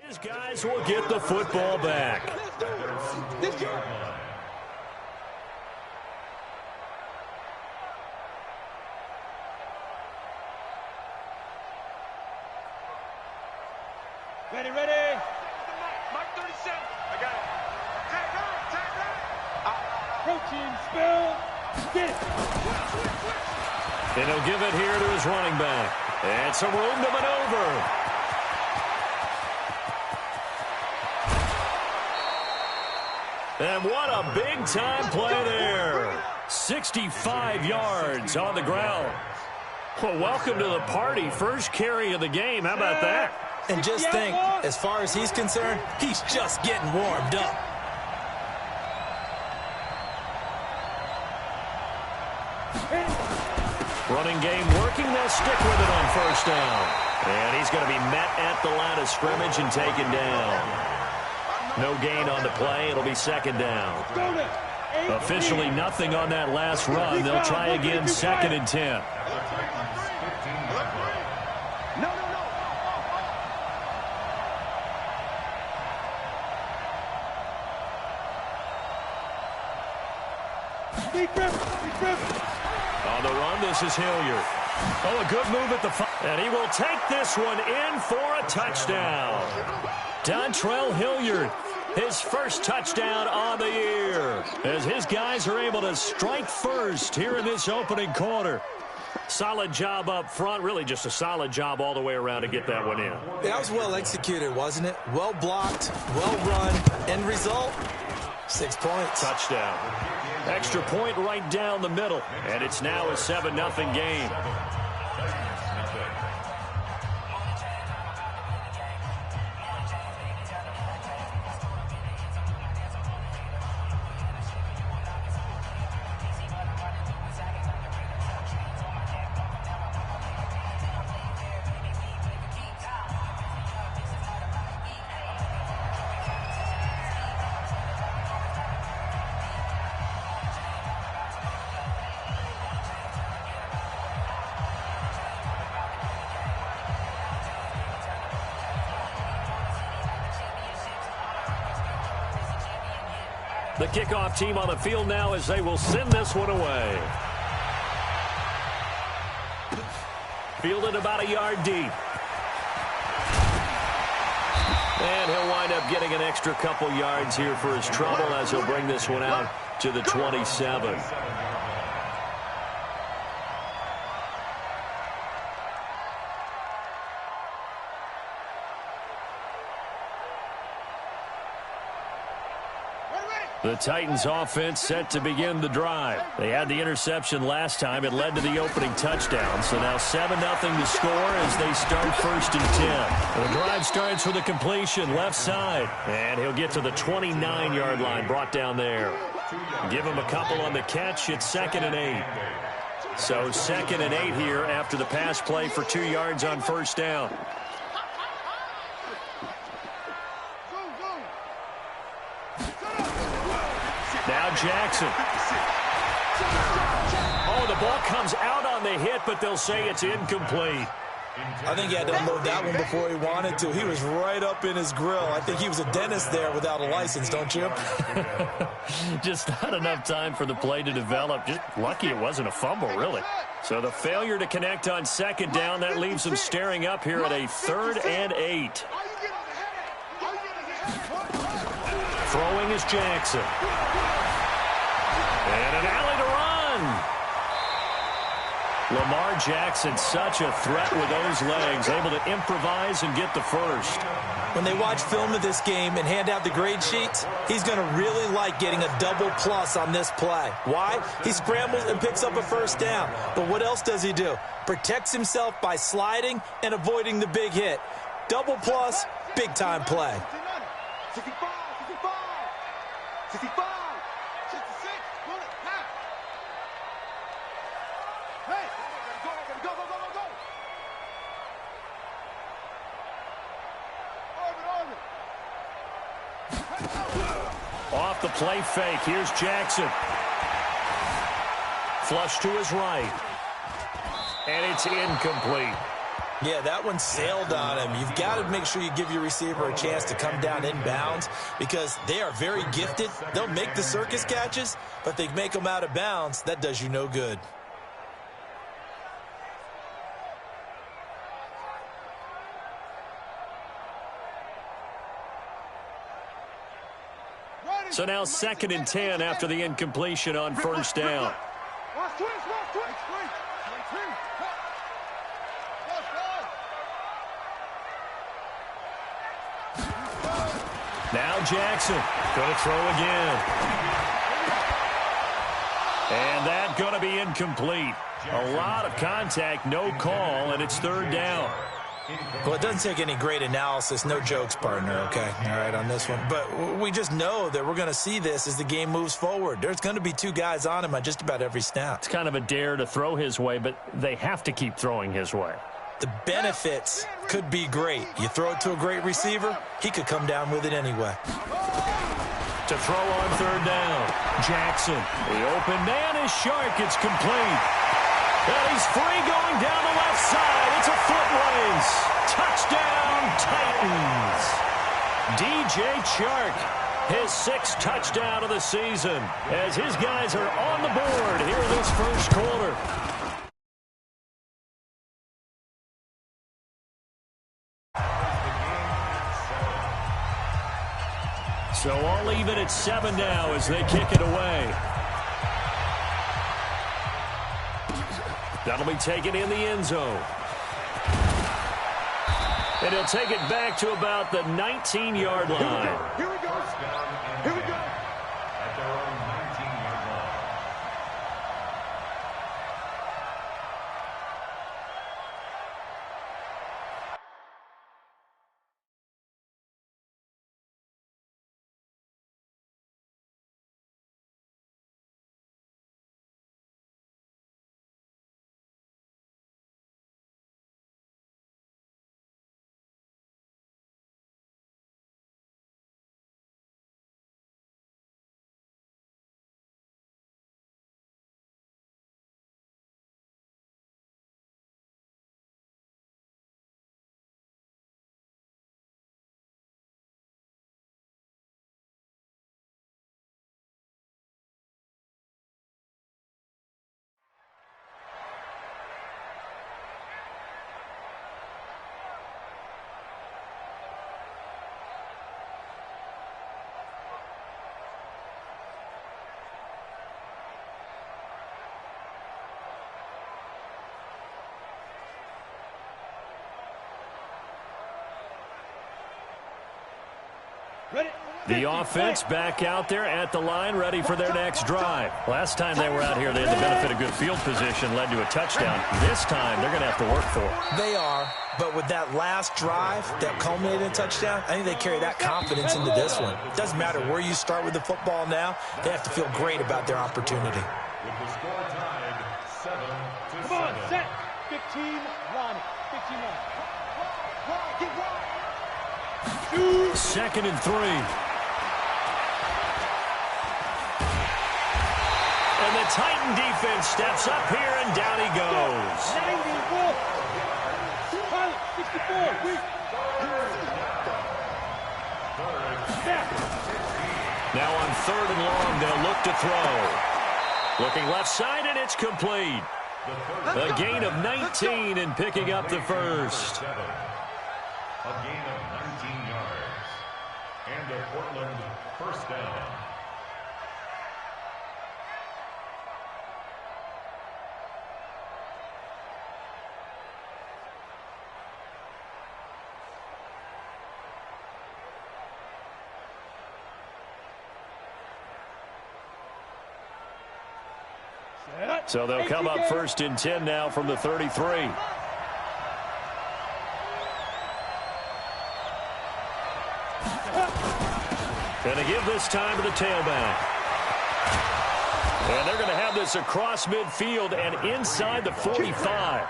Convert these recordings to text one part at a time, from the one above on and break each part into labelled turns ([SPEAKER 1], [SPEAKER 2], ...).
[SPEAKER 1] These guys will get the football back.
[SPEAKER 2] Ready, ready. Mark 37. I got it. Approaching, spell, get it.
[SPEAKER 1] And he'll give it here to his running back. And some room to maneuver. And what a big-time play there. 65 yards on the ground. Well, welcome to the party. First carry of the game. How about that?
[SPEAKER 3] And just think, as far as he's concerned, he's just getting warmed up.
[SPEAKER 1] Running game working. They'll stick with it on first down. And he's going to be met at the line of scrimmage and taken down. No gain on the play. It'll be second down. Officially nothing on that last run. They'll try again, 2nd and 10. On the run, this is Hilliard. Oh, a good move at the and he will take this one in for a touchdown. Dontrell Hilliard, his first touchdown on the year, as his guys are able to strike first here in this opening quarter. Solid job up front, really just a solid job all the way around to get that one in.
[SPEAKER 3] That was well executed, wasn't it? Well blocked, well run. End result, 6 points.
[SPEAKER 1] Touchdown. Extra point right down the middle, and it's now a 7-0 game. The kickoff team on the field now as they will send this one away. Fielded about a yard deep. And he'll wind up getting an extra couple yards here for his trouble as he'll bring this one out to the 27. The Titans offense set to begin the drive. They had the interception last time. It led to the opening touchdown. So now 7-0 to score as they start 1st and 10. The drive starts with a completion left side. And he'll get to the 29-yard line, brought down there. Give him a couple on the catch. It's 2nd and 8. So 2nd and 8 here after the pass play for 2 yards on first down. Now Jackson. Oh, the ball comes out on the hit, but they'll say it's incomplete.
[SPEAKER 3] I think he had to unload that one before he wanted to. He was right up in his grill. I think he was a dentist there without a license, don't you?
[SPEAKER 1] Just not enough time for the play to develop. Just lucky it wasn't a fumble, really. So the failure to connect on 2nd down, that leaves them staring up here at a 3rd and 8. Throwing is Jackson. And an alley to run. Lamar Jackson, such a threat with those legs, able to improvise and get the first.
[SPEAKER 3] When they watch film of this game and hand out the grade sheets, he's going to really like getting a double plus on this play. Why? He scrambles and picks up a first down. But what else does he do? Protects himself by sliding and avoiding the big hit. Double plus, big-time play.
[SPEAKER 2] 65, 65, 66, pull it, now. Hey, go.
[SPEAKER 1] Off the play fake, here's Jackson. Flush to his right. And it's incomplete.
[SPEAKER 3] Yeah, that one sailed on him. You've got to make sure you give your receiver a chance to come down inbounds because they are very gifted. They'll make the circus catches, but they make them out of bounds. That does you no good.
[SPEAKER 1] So now 2nd and 10 after the incompletion on first down. Now Jackson going to throw again. And that going to be incomplete. A lot of contact, no call, and it's 3rd down.
[SPEAKER 3] Well, it doesn't take any great analysis. No jokes, partner, okay? All right, on this one. But we just know that we're going to see this as the game moves forward. There's going to be 2 guys on him on just about every snap.
[SPEAKER 1] It's kind of a dare to throw his way, but they have to keep throwing his way.
[SPEAKER 3] The benefits could be great. You throw it to a great receiver, he could come down with it anyway.
[SPEAKER 1] To throw on 3rd down. Jackson, the open man is Shark. It's complete. And he's free going down the left side. It's a foot race. Touchdown, Titans. DJ Chark, his 6th touchdown of the season, as his guys are on the board here in this first quarter. So all even at 7 now as they kick it away. That'll be taken in the end zone. And he'll take it back to about the 19-yard line.
[SPEAKER 2] Here we go. Here we go. At their own 19-yard line.
[SPEAKER 1] The offense back out there at the line, ready for their next drive. Last time they were out here, they had the benefit of good field position, led to a touchdown. This time, they're going to have to work for it.
[SPEAKER 3] They are, but with that last drive that culminated in a touchdown, I think they carry that confidence into this one. It doesn't matter where you start with the football now. They have to feel great about their opportunity.
[SPEAKER 2] With the score tied 7-7.
[SPEAKER 4] Come on, set. 15, run. 15, run. Get one.
[SPEAKER 1] 2nd and 3. And the Titan defense steps up here, and down he goes.
[SPEAKER 4] 94. Pilot, 64. Weak.
[SPEAKER 1] Now on 3rd and long, they'll look to throw. Looking left side, and it's complete. A gain of 19 and picking up the first.
[SPEAKER 2] A gain of 19 yards. And a Portland first down.
[SPEAKER 1] So they'll come up 1st and 10 now from the 33. And they give this time to the tailback. And they're going to have this across midfield and inside the 45.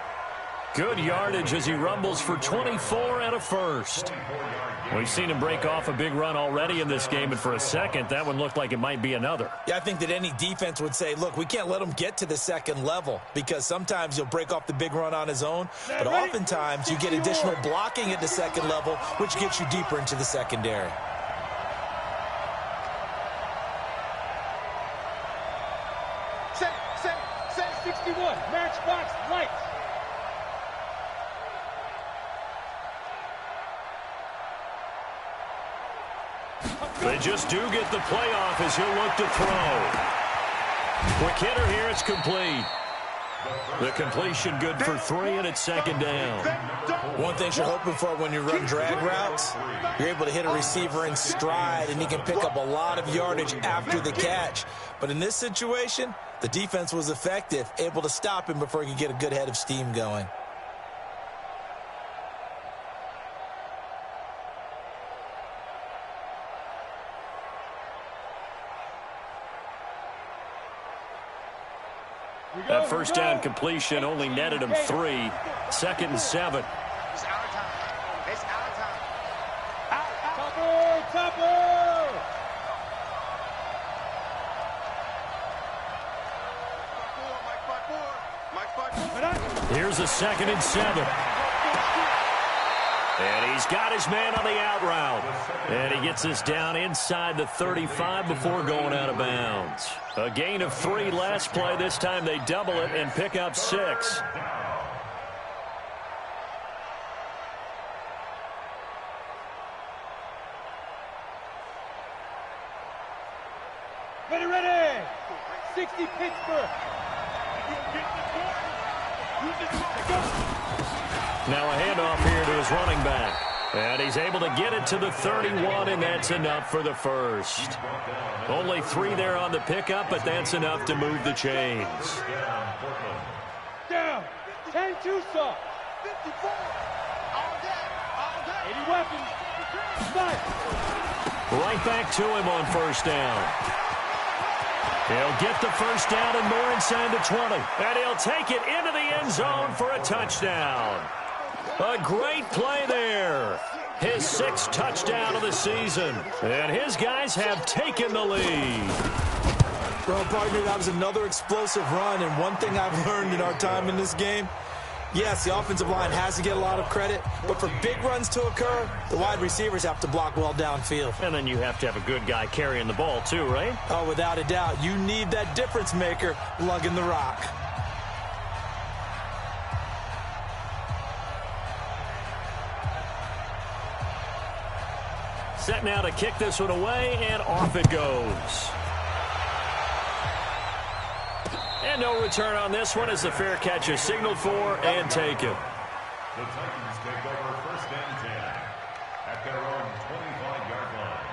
[SPEAKER 1] Good yardage as he rumbles for 24 and a first. We've seen him break off a big run already in this game, and for a second, that one looked like it might be another.
[SPEAKER 3] Yeah, I think that any defense would say, look, we can't let him get to the second level because sometimes he'll break off the big run on his own, but oftentimes you get additional blocking at the second level, which gets you deeper into the secondary.
[SPEAKER 4] Set 61, matchbox lights.
[SPEAKER 1] They just do get the playoff as he'll look to throw. Quick hitter here, it's complete. The completion good for 3, and it's second down.
[SPEAKER 3] One thing you're hoping for when you run drag routes, you're able to hit a receiver in stride, and he can pick up a lot of yardage after the catch. But in this situation, the defense was effective, able to stop him before he could get a good head of steam going.
[SPEAKER 1] That first down completion only netted him 3. Second and 7.
[SPEAKER 4] It's our time. It's our time. Topper! Topper!
[SPEAKER 1] Here's a second and 7. And he's got his man on the out route. And he gets us down inside the 35 before going out of bounds. A gain of 3 last play. This time they double it and pick up 6.
[SPEAKER 4] Ready! 60 Pittsburgh.
[SPEAKER 1] Now a handoff here to his running back. And he's able to get it to the 31, and that's enough for the first. Only 3 there on the pickup, but that's enough to move the chains.
[SPEAKER 4] Down. 10 Tucson. 54. All day. 80 weapons. Snipe.
[SPEAKER 1] Right back to him on first down. He'll get the first down and more inside the 20. And he'll take it into the end zone for a touchdown. A great play there. His 6th touchdown of the season. And his guys have taken the lead.
[SPEAKER 3] Well, partner, that was another explosive run. And one thing I've learned in our time in this game, yes, the offensive line has to get a lot of credit, but for big runs to occur, the wide receivers have to block well downfield.
[SPEAKER 1] And then you have to have a good guy carrying the ball too, right?
[SPEAKER 3] Oh, without a doubt. You need that difference maker lugging the rock.
[SPEAKER 1] Set now to kick this one away, and off it goes. And no return on this one as the fair catch is signaled for and taken.
[SPEAKER 2] The Titans take over first and 10 at their own 25-yard line.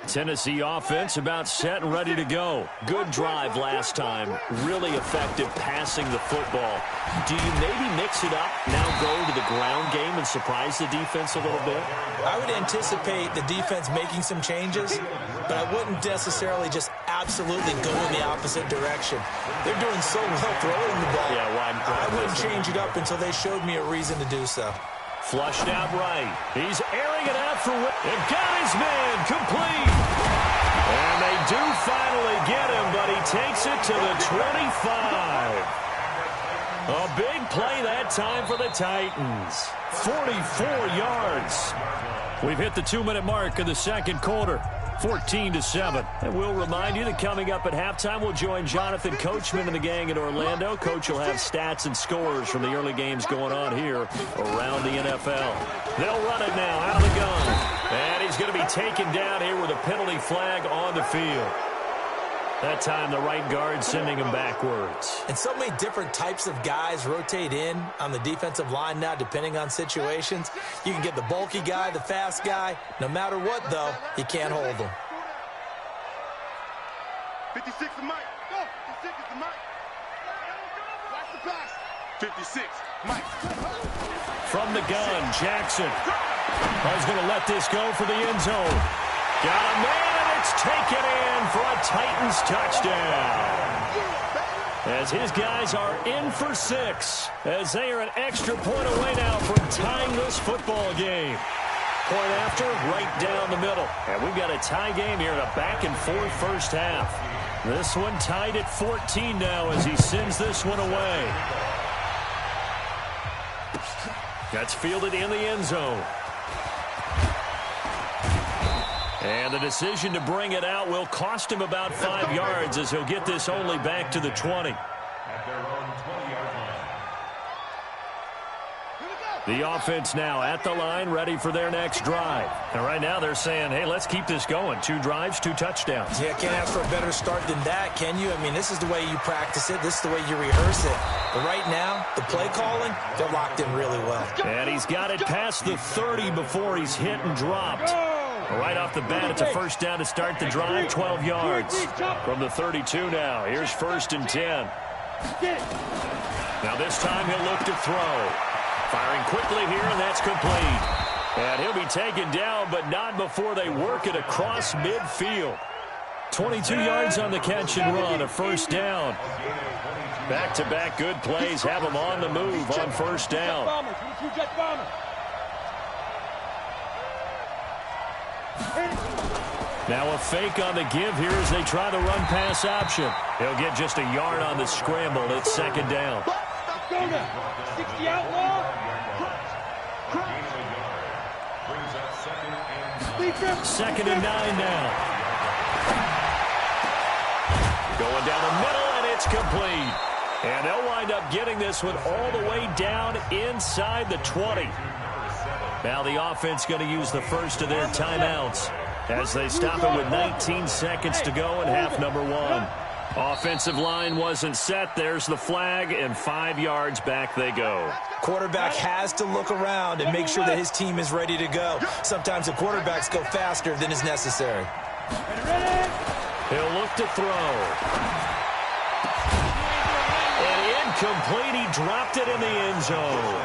[SPEAKER 1] Tennessee offense about set and ready to go. Good drive last time. Really effective passing the football. Do you maybe mix it up, now go to the ground game and surprise the defense a little bit?
[SPEAKER 3] I would anticipate the defense making some changes, but I wouldn't necessarily just absolutely go in the opposite direction. They're doing so well throwing the ball.
[SPEAKER 1] Yeah,
[SPEAKER 3] I wouldn't change it up until they showed me a reason to do so.
[SPEAKER 1] Flushed out right. He's airing it out for and got his man complete. And they do finally get him, but he takes it to the 25. A big play that time for the Titans. 44 yards. We've hit the 2-minute mark of the second quarter. 14-7. And we'll remind you that coming up at halftime, we'll join Jonathan Coachman and the gang in Orlando. Coach will have stats and scores from the early games going on here around the NFL. They'll run it now out of the gun. And he's going to be taken down here with a penalty flag on the field. That time, the right guard sending him backwards.
[SPEAKER 3] And so many different types of guys rotate in on the defensive line now, depending on situations. You can get the bulky guy, the fast guy. No matter what, though, you can't hold them.
[SPEAKER 5] 56 is Mike. Go. 56 is the Mike. Watch the pass. 56, Mike.
[SPEAKER 1] From the gun, Jackson. He's going to let this go for the end zone. Got a man, and It's taken in for a Titans touchdown. As his guys are in for 6, as they are an extra point away now from tying this football game. Point after, right down the middle. And we've got a tie game here in a back-and-forth first half. This one tied at 14 now as he sends this one away. That's fielded in the end zone. And the decision to bring it out will cost him about 5 yards as he'll get this only back to the 20.
[SPEAKER 2] At their own 20-yard line.
[SPEAKER 1] The offense now at the line, ready for their next drive. And right now they're saying, hey, let's keep this going. 2 drives, 2 touchdowns.
[SPEAKER 3] Yeah, can't ask for a better start than that, can you? I mean, this is the way you practice it. This is the way you rehearse it. But right now, the play calling, they're locked in really well.
[SPEAKER 1] And he's got it past the 30 before he's hit and dropped. Right off the bat, it's a first down to start the drive, 12 yards. From the 32 now, here's 1st and 10. Now this time he'll look to throw. Firing quickly here, and that's complete. And he'll be taken down, but not before they work it across midfield. 22 yards on the catch and run, a first down. Back-to-back good plays have him on the move on first down. Now a fake on the give here as they try the run-pass option. He'll get just a yard on the scramble. It's 2nd down.
[SPEAKER 4] 60 outlaw.
[SPEAKER 1] Second and 9 now. Going down the middle, and it's complete. And they'll wind up getting this one all the way down inside the 20. Now the offense going to use the first of their timeouts as they stop it with 19 seconds to go in half number 1. Offensive line wasn't set. There's the flag, and 5 yards back they go.
[SPEAKER 3] Quarterback has to look around and make sure that his team is ready to go. Sometimes the quarterbacks go faster than is necessary.
[SPEAKER 1] He'll look to throw. And incomplete. He dropped it in the end zone.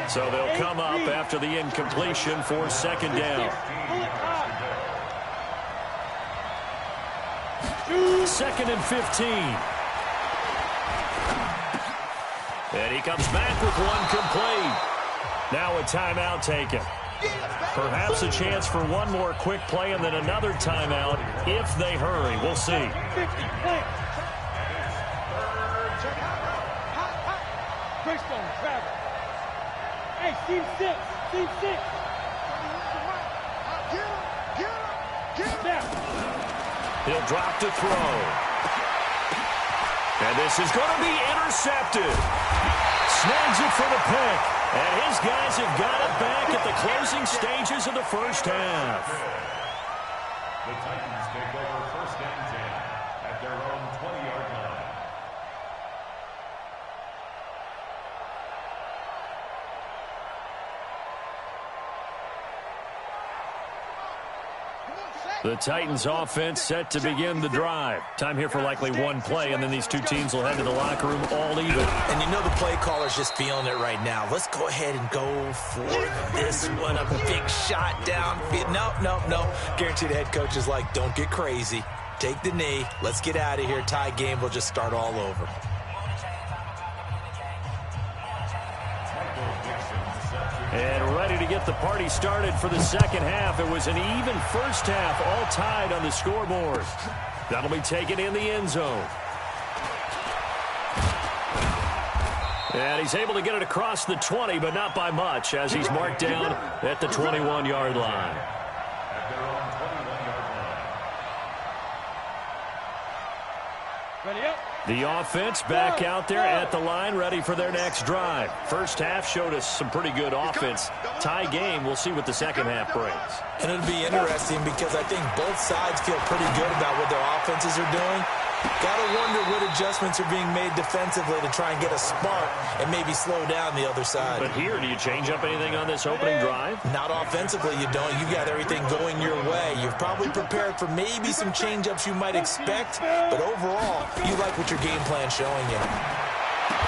[SPEAKER 1] So they'll come up after the incompletion for 2nd down. 2nd and 15. And he comes back with one complete. Now a timeout taken. Perhaps a chance for one more quick play and then another timeout if they hurry. We'll see.
[SPEAKER 4] Greystone, travel. Hey, team 6. Team 6.
[SPEAKER 1] He'll drop to throw. And this is going to be intercepted. Snags it for the pick. And his guys have got it back at the closing stages of the first half.
[SPEAKER 2] The Titans take over 1st and 10 at their own 20-yard line.
[SPEAKER 1] The Titans offense set to begin the drive. Time here for likely one play, and then these two teams will head to the locker room all even.
[SPEAKER 3] And you know the play caller's just feeling it right now. Let's go ahead and go for this one. A big shot downfield. No. Guarantee the head coach is like, don't get crazy. Take the knee. Let's get out of here. Tie game will just start all over.
[SPEAKER 1] And ready to get the party started for the second half. It was an even first half, all tied on the scoreboard. That'll be taken in the end zone. And he's able to get it across the 20, but not by much, as he's marked down at the 21-yard line.
[SPEAKER 2] At their own 21-yard line.
[SPEAKER 4] Ready up.
[SPEAKER 1] The offense back out there at the line, ready for their next drive. First half showed us some pretty good offense. Tie game, we'll see what the second half brings.
[SPEAKER 3] And it'll be interesting because I think both sides feel pretty good about what their offenses are doing. Got to wonder what adjustments are being made defensively to try and get a spark and maybe slow down the other side.
[SPEAKER 1] But here, do you change up anything on this opening drive?
[SPEAKER 3] Not offensively, you don't. You got everything going your way. You've probably prepared for maybe some change-ups you might expect, but overall, you like what your game plan's showing you.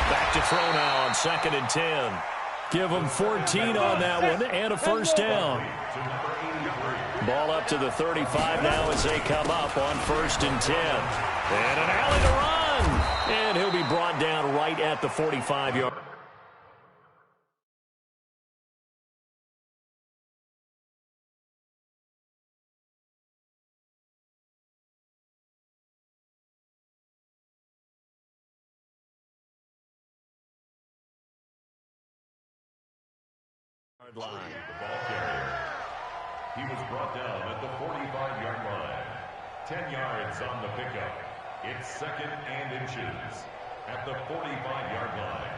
[SPEAKER 1] Back to throw now on 2nd and 10. Give them 14 on that one and a first down. Ball up to the 35 now as they come up on 1st and 10. And an alley to run. And he'll be brought down right at the 45-yard. Line.
[SPEAKER 2] The ball carrier. He was brought down at the 45-yard line. 10 yards on the pickup. It's 2nd and inches at the 45-yard line.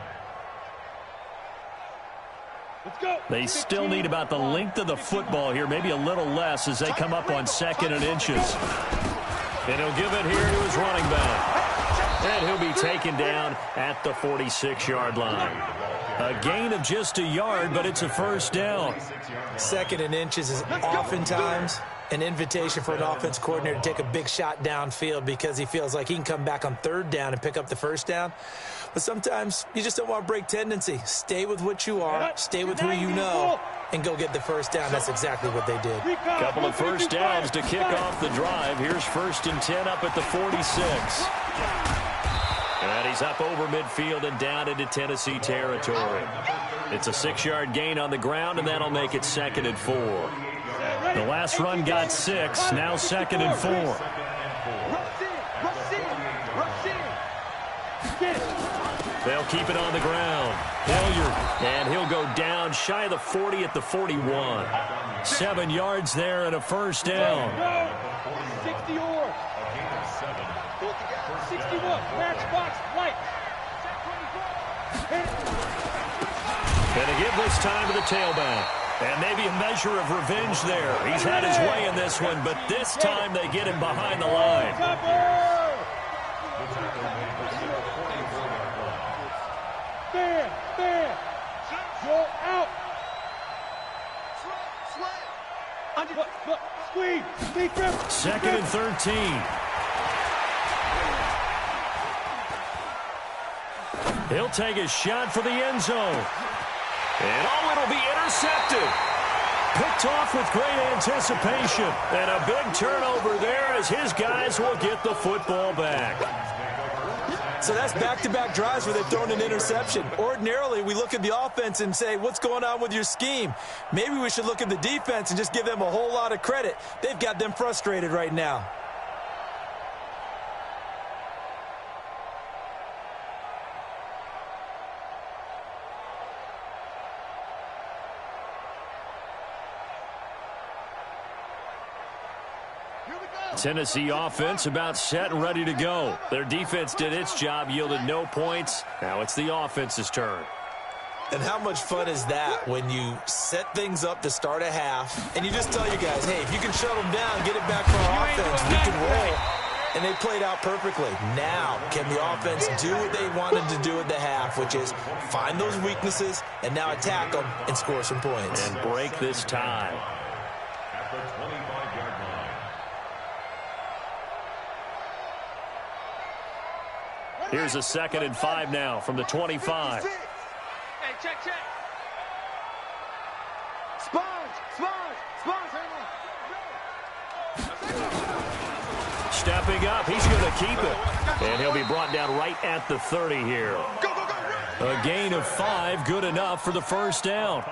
[SPEAKER 4] Let's go.
[SPEAKER 1] They still need about the length of the football here, maybe a little less as they come up on 2nd and inches. And he'll give it here to his running back. And he'll be taken down at the 46-yard line. A gain of just a yard, but it's a first down.
[SPEAKER 3] 2nd and inches is oftentimes an invitation for an offense coordinator to take a big shot downfield because he feels like he can come back on 3rd down and pick up the first down. But sometimes you just don't want to break tendency. Stay with what you are, stay with who you know, and go get the first down. That's exactly what they did.
[SPEAKER 1] Couple of first downs to kick off the drive. Here's 1st and 10 up at the 46. And he's up over midfield and down into Tennessee territory. It's a 6-yard gain on the ground, and that'll make it 2nd and 4. The last run got 6, now 2nd and 4. They'll keep it on the ground. Hilliard, and he'll go down shy of the 40 at the 41. 7 yards there and a first down.
[SPEAKER 4] 60 or 61, matchbox, white.
[SPEAKER 1] And to give this time to the tailback. And maybe a measure of revenge there. He's had his way in this one, but this time they get him behind the line.
[SPEAKER 4] Fair. Go out. Squeeze.
[SPEAKER 1] 2nd and 13. He'll take a shot for the end zone. And it'll be intercepted. Picked off with great anticipation. And a big turnover there as his guys will get the football back.
[SPEAKER 3] So that's back-to-back drives where they've thrown an interception. Ordinarily, we look at the offense and say, what's going on with your scheme? Maybe we should look at the defense and just give them a whole lot of credit. They've got them frustrated right now.
[SPEAKER 1] Tennessee offense about set and ready to go. Their defense did its job, yielded no points. Now it's the offense's turn.
[SPEAKER 3] And how much fun is that when you set things up to start a half and you just tell your guys, hey, if you can shut them down, get it back for our offense, we can roll. And they played out perfectly. Now, can the offense do what they wanted to do at the half, which is find those weaknesses and now attack them and score some points.
[SPEAKER 1] And break this tie.
[SPEAKER 2] At the 25-yard line.
[SPEAKER 1] Here's a 2nd and 5 now from the 25.
[SPEAKER 4] Hey, check. Sponge.
[SPEAKER 1] Stepping up, he's going to keep it. And he'll be brought down right at the 30 here. A gain of 5, good enough for the first down.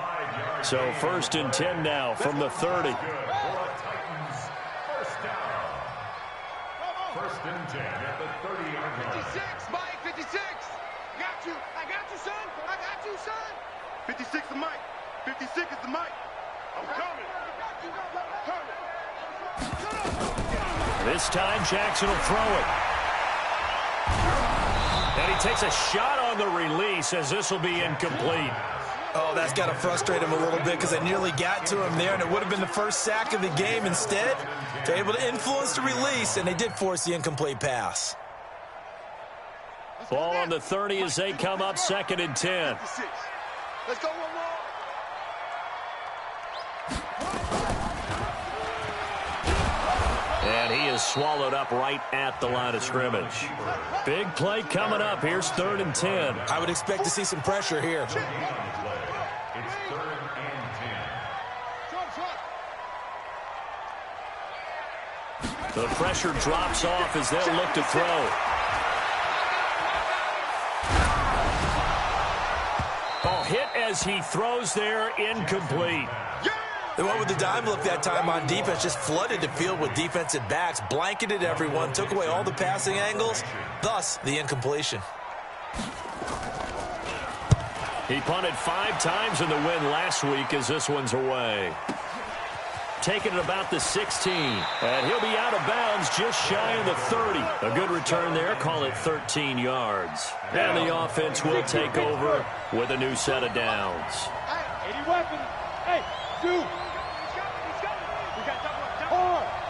[SPEAKER 1] So 1st and 10 now from the 30.
[SPEAKER 2] Titans, first down. 1st and 10 at the 30-yard line.
[SPEAKER 5] 56, Mike, 56. I got you, son. 56 is Mike. 56 is the Mike. I'm coming.
[SPEAKER 1] This time Jackson will throw it. And he takes a shot on the release as this will be incomplete.
[SPEAKER 3] Oh, that's got to frustrate him a little bit because they nearly got to him there, and it would have been the first sack of the game. Instead, they're able to influence the release, and they did force the incomplete pass.
[SPEAKER 1] Ball on the 30 as they come up 2nd and 10.
[SPEAKER 5] Let's go one more.
[SPEAKER 1] And he is swallowed up right at the line of scrimmage. Big play coming up. Here's 3rd and 10.
[SPEAKER 3] I would expect to see some pressure here.
[SPEAKER 1] The pressure drops off as they'll look to throw. Oh, hit as he throws there, incomplete.
[SPEAKER 3] They went with the dime look that time on defense, just flooded the field with defensive backs, blanketed everyone, took away all the passing angles, thus the incompletion.
[SPEAKER 1] He punted 5 times in the win last week as this one's away. Taking it about the 16, and he'll be out of bounds just shy of the 30. A good return there, call it 13 yards. And the offense will take over with a new set of downs.
[SPEAKER 4] Hey, 80 weapons. Hey, dude.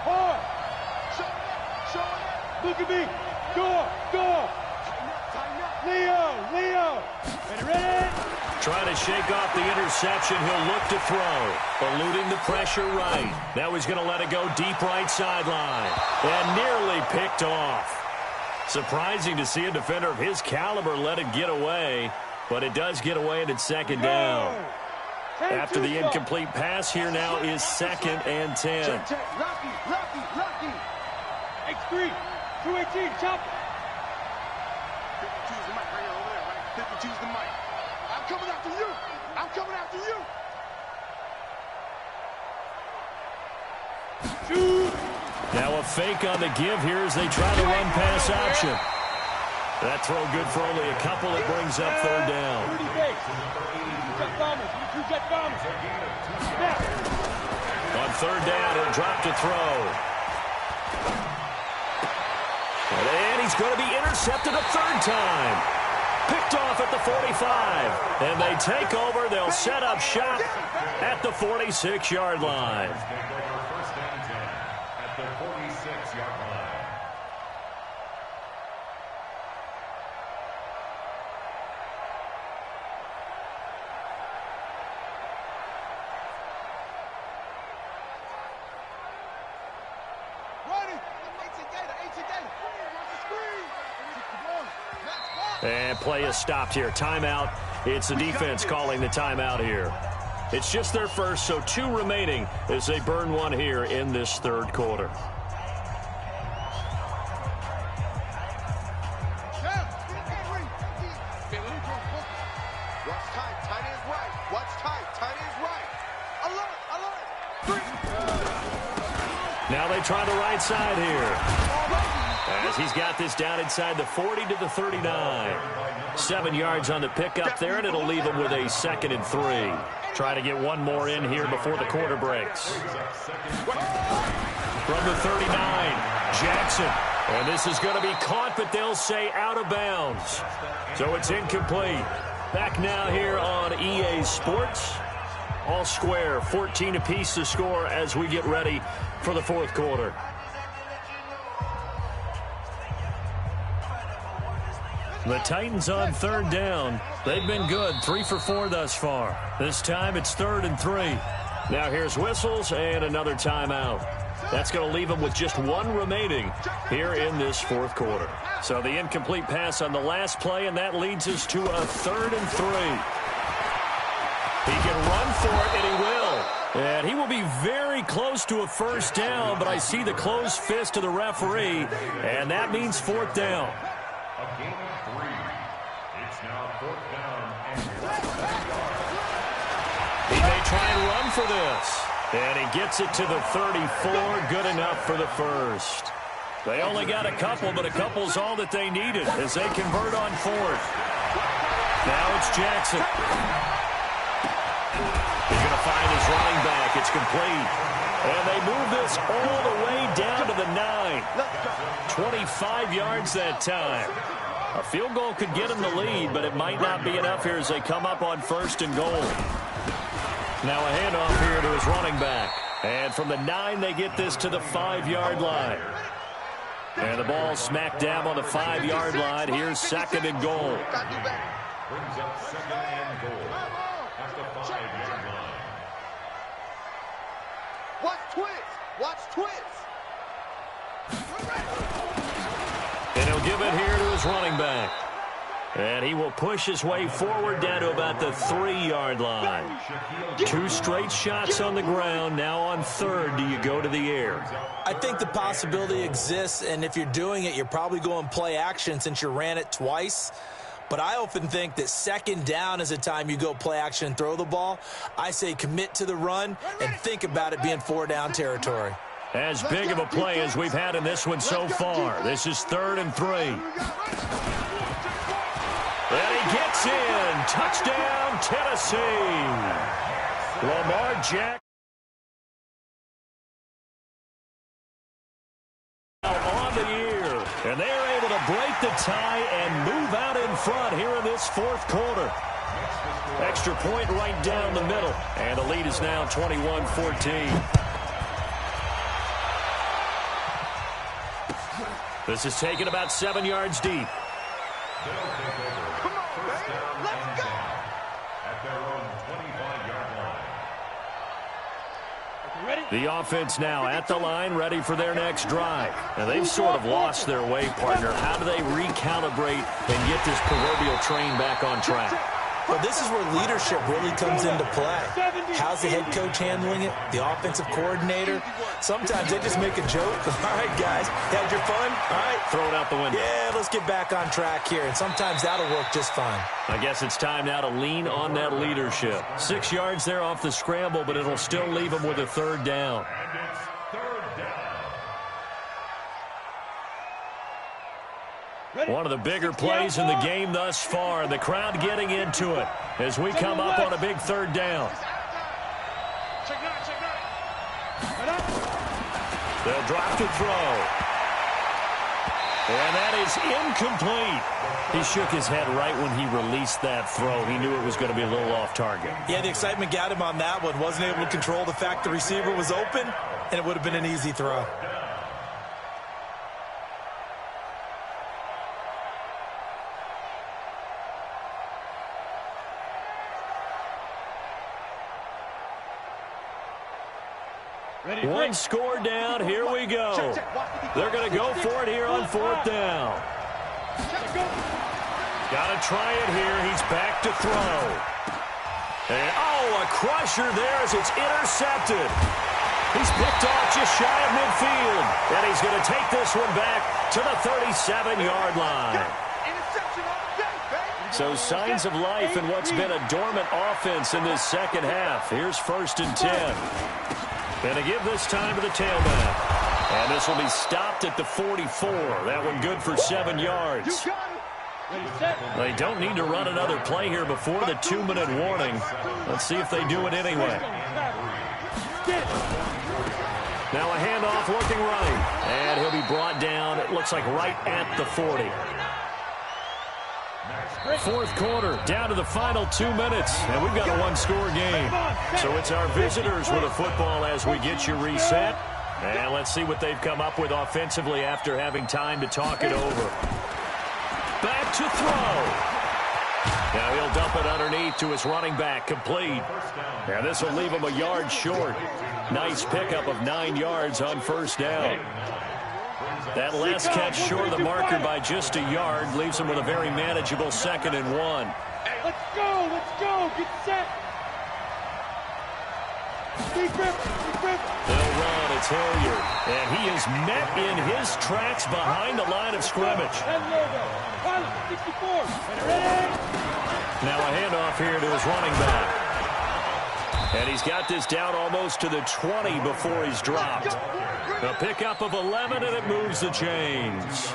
[SPEAKER 4] Hard. Look at me. Door. Leo. Ready?
[SPEAKER 1] Trying to shake off the interception. He'll look to throw. Eluding the pressure right. Now he's going to let it go deep right sideline. And nearly picked off. Surprising to see a defender of his caliber let it get away. But it does get away and it's second down. After the incomplete pass, here now is 2nd and 10.
[SPEAKER 4] Rocky. X3, 218, chop.
[SPEAKER 5] 52's the mic right here, over there, right? 52's the mic. I'm coming after you.
[SPEAKER 4] Shoot.
[SPEAKER 1] Now a fake on the give here as they try to run pass option. That throw good for only a couple. It brings up 3rd down. On 3rd down, he'll drop to throw. And he's going to be intercepted a 3rd time. Picked off at the 45. And they take over. They'll set up shop at the 46-yard line.
[SPEAKER 2] First and 10 at the 46-yard line.
[SPEAKER 1] And play is stopped here. Timeout. It's the defense calling the timeout here. It's just their first, so 2 remaining as they burn one here in this 3rd quarter.
[SPEAKER 5] Watch tight ends right. Watch tight ends right. Alert.
[SPEAKER 1] Now they try the right side here. As he's got this down inside the 40 to the 39. 7 yards on the pickup there, and it'll leave him with a 2nd and 3. Try to get one more in here before the quarter breaks. From the 39, Jackson. And this is going to be caught, but they'll say out of bounds. So it's incomplete. Back now here on EA Sports. All square, 14 apiece to score as we get ready for the 4th quarter. The Titans on 3rd down. They've been good, 3 for 4 thus far. This time it's 3rd and 3. Now here's whistles and another timeout. That's going to leave them with just 1 remaining here in this 4th quarter. So the incomplete pass on the last play, and that leads us to a 3rd and 3. He can run for it, and he will. And he will be very close to a 1st down, but I see the closed fist of the referee, and that means 4th down.
[SPEAKER 2] A gain of 3. It's now 4th down and
[SPEAKER 1] He may try and run for this. And he gets it to the 34. Good enough for the 1st. They only got a couple, but a couple's all that they needed as they convert on 4th. Now it's Jackson. He's going to find his running back. It's complete. And they move this all the way down to the 9. 25 yards that time. A field goal could get them the lead, but it might not be enough here as they come up on 1st and goal. Now a handoff here to his running back. And from the 9, they get this to the 5-yard line. And the ball smack dab on the 5-yard line. Here's 2nd and goal.
[SPEAKER 2] brings up 2nd and goal at the 5-yard line.
[SPEAKER 5] Watch twist.
[SPEAKER 1] And he'll give it here to his running back. And he will push his way forward down to about the 3-yard line. 2 straight shots on the ground. Now on third, do you go to the air?
[SPEAKER 3] I think the possibility exists, and if you're doing it, you're probably going play action since you ran it twice. But I often think that second down is a time you go play action and throw the ball. I say commit to the run and think about it being 4-down territory.
[SPEAKER 1] As big of a play as we've had in this one so far. This is 3rd and 3. And he gets in. Touchdown, Tennessee. Lamar Jackson on the year. And they're able to break the tie and move out in front here in this 4th quarter. Extra point right down the middle. And the lead is now 21-14. This is taken about 7 yards deep.
[SPEAKER 5] Come on, baby. Let's go.
[SPEAKER 2] At their own 25-yard line.
[SPEAKER 4] Ready?
[SPEAKER 1] The offense now at the line, ready for their next drive. And they've sort of lost their way, partner. How do they recalibrate and get this proverbial train back on track?
[SPEAKER 3] Well, this is where leadership really comes into play. How's the head coach handling it? The offensive coordinator? Sometimes they just make a joke. All right, guys, had your fun? All right.
[SPEAKER 1] Throw it out the window.
[SPEAKER 3] Yeah, let's get back on track here. And sometimes that'll work just fine.
[SPEAKER 1] I guess it's time now to lean on that leadership. 6 yards there off the scramble, but it'll still leave them with a 3rd down.
[SPEAKER 2] And it's 3rd down.
[SPEAKER 1] One of the bigger plays in the game thus far, and the crowd getting into it as we come up on a big 3rd down.
[SPEAKER 5] Check nine.
[SPEAKER 1] They'll drop to throw. And that is incomplete. He shook his head right when he released that throw. He knew it was going to be a little off target.
[SPEAKER 3] Yeah, the excitement got him on that one. Wasn't able to control the fact the receiver was open, and it would have been an easy throw.
[SPEAKER 1] One score down. Here we go. They're going to go for it here on 4th down. Got to try it here. He's back to throw. And, oh, a crusher there as it's intercepted. He's picked off just shy of midfield. And he's going to take this one back to the 37-yard line. So signs of life in what's been a dormant offense in this second half. Here's 1st and 10. And to give this time to the tailback. And this will be stopped at the 44. That one good for 7 yards. They don't need to run another play here before the 2-minute warning. Let's see if they do it anyway. Now a handoff looking right. And he'll be brought down, it looks like right at the 40. 4th quarter, down to the final 2 minutes, and we've got a 1-score game. So it's our visitors with a football as we get you reset. And let's see what they've come up with offensively after having time to talk it over. Back to throw. Now he'll dump it underneath to his running back, complete. And this will leave him a yard short. Nice pickup of 9 yards on 1st down. That last catch short of the marker by just a yard leaves him with a very manageable 2nd and 1.
[SPEAKER 4] Let's go, get set.
[SPEAKER 1] They'll run, it's Hilliard, and he is met in his tracks behind the line of scrimmage. Now a handoff here to his running back. And he's got this down almost to the 20 before he's dropped. A pickup of 11, and it moves the chains.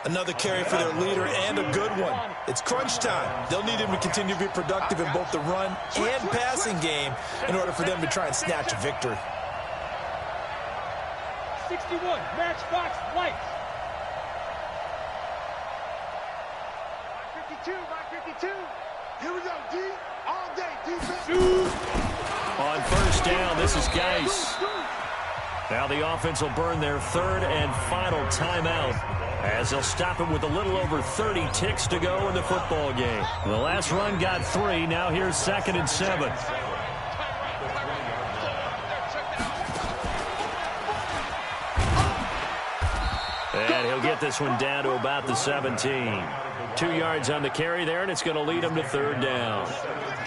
[SPEAKER 3] Another carry for their leader, and a good one. It's crunch time. They'll need him to continue to be productive in both the run and passing game in order for them to try and snatch a victory.
[SPEAKER 4] 61, matchbox lights.
[SPEAKER 5] 52. Here we go, D. All day, defense.
[SPEAKER 1] On 1st down, this is Geis. Now the offense will burn their 3rd and final timeout as they'll stop it with a little over 30 ticks to go in the football game. The last run got 3. Now here's 2nd and 7. And he'll get get this one down to about the 17. 2 yards on the carry there, and it's going to lead them to third down.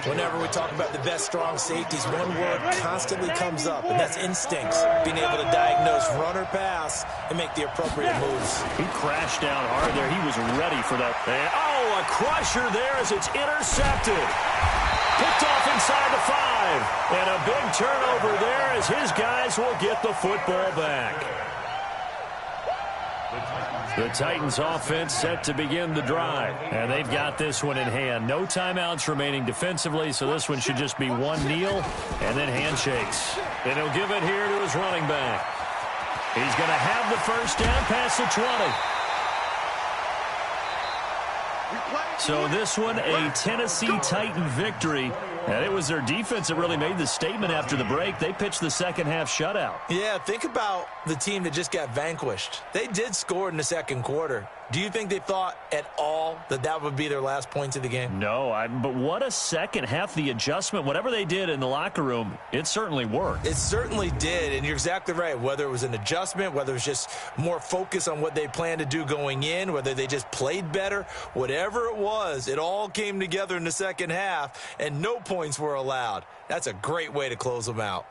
[SPEAKER 3] Whenever we talk about the best strong safeties, one word constantly comes up, and that's instincts. Being able to diagnose run or pass and make the appropriate moves.
[SPEAKER 1] He crashed down hard there. He was ready for that. And, oh, a crusher there as it's intercepted. Picked off inside the 5. And a big turnover there as his guys will get the football back. The Titans offense set to begin the drive. And they've got this one in hand. No timeouts remaining defensively, so this one should just be one kneel and then handshakes. And he'll give it here to his running back. He's going to have the first down past the 20. So this one, a Tennessee Titan victory. And it was their defense that really made the statement after the break. They pitched the second-half shutout.
[SPEAKER 3] Yeah, think about the team that just got vanquished. They did score in the second quarter. Do you think they thought at all that that would be their last points of the game?
[SPEAKER 1] No, but what a second half. The adjustment, whatever they did in the locker room, it certainly worked.
[SPEAKER 3] It certainly did, and you're exactly right. Whether it was an adjustment, whether it was just more focus on what they planned to do going in, whether they just played better, whatever it was, it all came together in the second half, and no points were allowed. That's a great way to close them out.